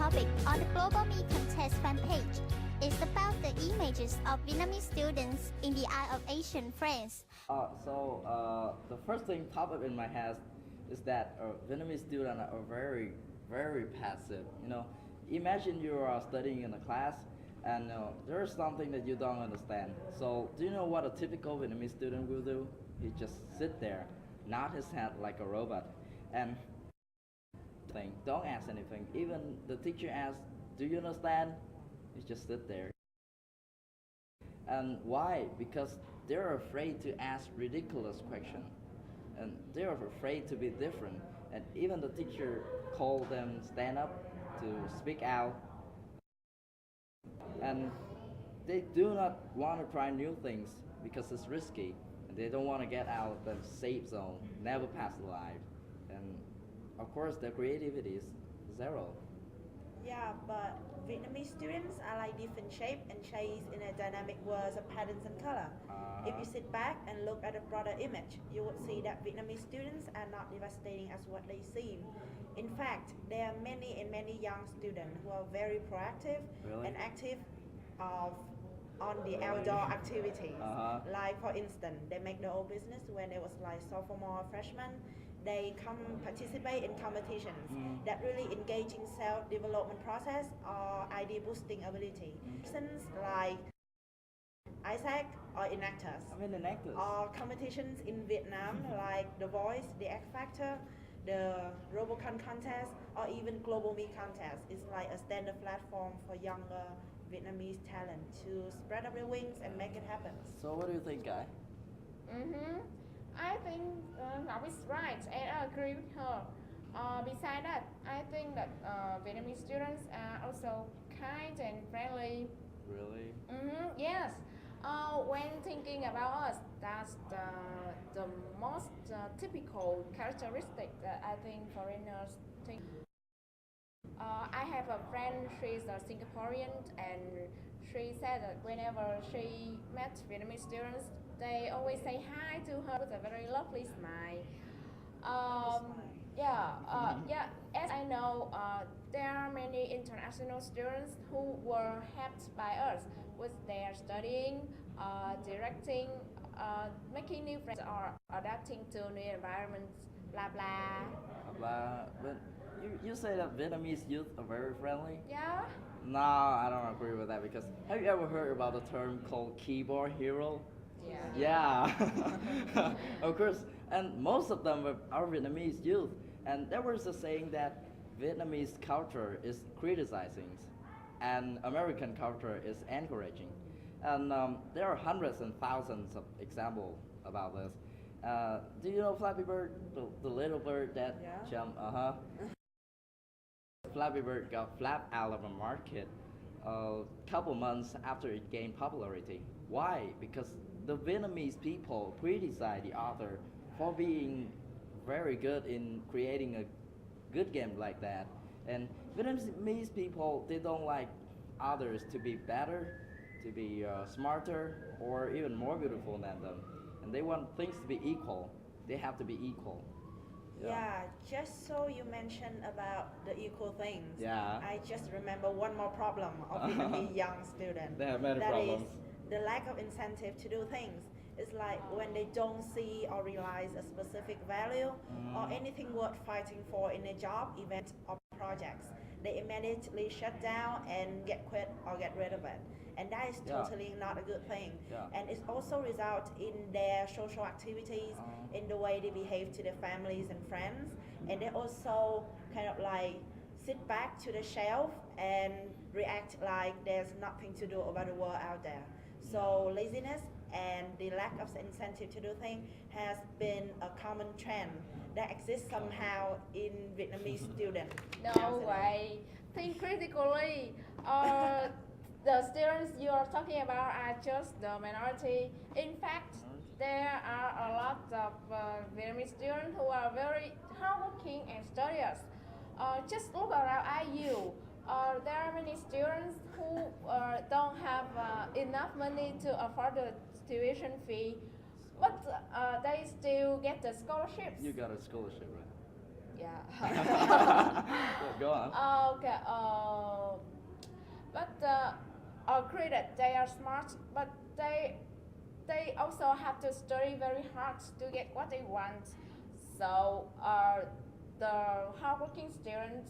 topic on the Global Me Contest fan page. It's about the images of Vietnamese students in the eye of Asian friends. The first thing pop up in my head is that Vietnamese students are very, very passive. Imagine you are studying in a class and there's something that you don't understand. So do you know what a typical Vietnamese student will do? He just sit there, nod his head like a robot, and don't ask anything. Even the teacher asks, "Do you understand?" You just sit there. And why? Because they're afraid to ask ridiculous questions, and they're afraid to be different. And even the teacher called them stand up to speak out, and they do not want to try new things because it's risky, and they don't want to get out of the safe zone, never pass life, and of course their creativity is zero. Yeah, but Vietnamese students are like different shape and shades in a dynamic world of patterns and color. If you sit back and look at a broader image, you would see that Vietnamese students are not devastating as what they seem. In fact, there are many young students who are very proactive Really? and active on the outdoor activities. Like for instance, they make their own business when they was like sophomore or freshman. They come participate in competitions that really engage in self-development process or idea boosting ability. Persons like Isaac or enactors. Or competitions in Vietnam like The Voice, The X Factor, the Robocon contest, or even Global Me contest. It's like a standard platform for younger Vietnamese talent to spread up their wings and make it happen. So what do you think, Guy? I think Ngọc is right, and I agree with her. Besides that, I think that Vietnamese students are also kind and friendly. Really? Yes. When thinking about us, that's the most typical characteristic that I think foreigners think. I have a friend, she's a Singaporean, and she said that whenever she met Vietnamese students, they always say hi to her with a very lovely smile. As I know, there are many international students who were helped by us with their studying, directing, making new friends, or adapting to new environments, blah blah. But you say that Vietnamese youth are very friendly? Yeah? No, I don't agree with that because have you ever heard about the term called keyboard hero? Yeah. Yeah, of course. And most of them are Vietnamese youth. And there was a saying that Vietnamese culture is criticizing and American culture is encouraging. And there are hundreds and thousands of examples about this. Do you know Flappy Bird, the little bird that jumped? Flappy Bird got flapped out of a market a couple months after it gained popularity. Why? Because the Vietnamese people criticize the author for being very good in creating a good game like that. And Vietnamese people, they don't like others to be better, to be smarter, or even more beautiful than them. And they want things to be equal. They have to be equal. Yeah, just so you mentioned about the equal things. Yeah. I just remember one more problem of Vietnamese young students. They have many That problems. is the lack of incentive to do things. It's like when they don't see or realize a specific value or anything worth fighting for in a job, event, or projects, they immediately shut down and get quit or get rid of it. And that is totally not a good thing. And it also results in their social activities, in the way they behave to their families and friends. And they also kind of like sit back to the shelf and react like there's nothing to do about the world out there. So laziness and the lack of incentive to do things has been a common trend that exists somehow in Vietnamese students. No way. Think critically. The students you are talking about are just the minority. In fact, there are a lot of Vietnamese students who are very hardworking and studious. Just look around IU. There are many students who don't have enough money to afford the tuition fee, but they still get the scholarships. You got a scholarship, right? Yeah. Go on. Okay. But agree that they are smart, but they also have to study very hard to get what they want. So the hardworking students,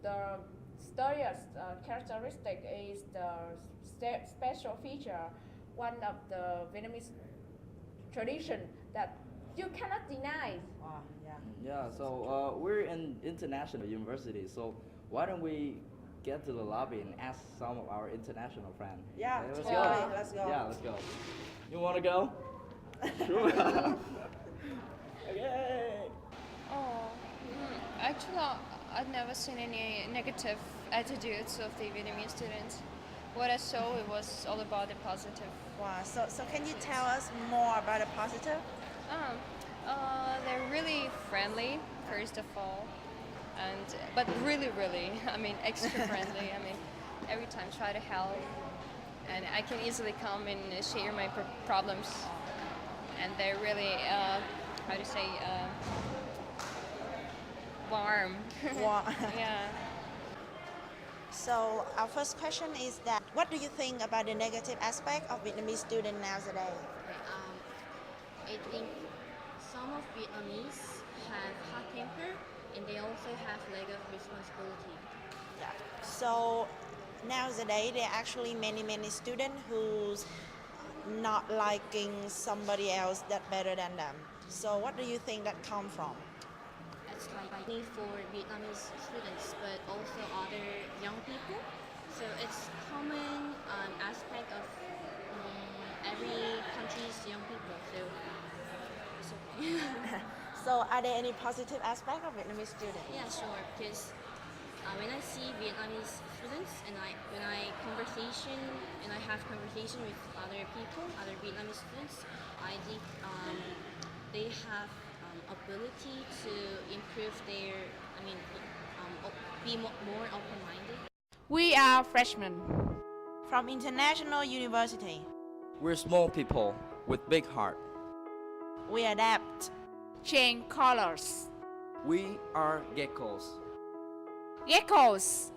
the studious characteristic is the special feature, one of the Vietnamese tradition that you cannot deny. Wow, yeah. Yeah, so we're in international university, so why don't we get to the lobby and ask some of our international friends? Yeah, Okay, let's totally. go. Let's go. Yeah, let's go. You want to go? Sure. Okay. Oh, actually, I've never seen any negative attitudes of the Vietnamese students. What I saw, it was all about the positive. Wow. So can you tell us more about the positive? They're really friendly, first of all, but really, I mean, extra friendly. I mean, every time try to help, and I can easily come and share my problems, and they're really, how to say, warm. Wow. Yeah. So our first question is that what do you think about the negative aspect of Vietnamese students nowadays? I think some of Vietnamese have hot temper and they also have lack of responsibility. Yeah. So nowadays there are actually many students who's not liking somebody else that better than them. So what do you think that come from? It's like need for Vietnamese students, but also other young people. So it's common aspect of every country's young people. So it's okay. So are there any positive aspect of Vietnamese students? Yeah, sure. Because when I see Vietnamese students and when I have conversation with other people, other Vietnamese students, I think they have ability to improve their, be more open-minded. We are freshmen. From international university, We're small people with big heart. we adapt. Change colors. We are GECKOS. GECKOS.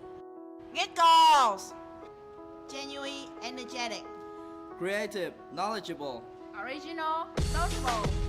GECKOS! Genuine, energetic. Creative, knowledgeable. Original, notable.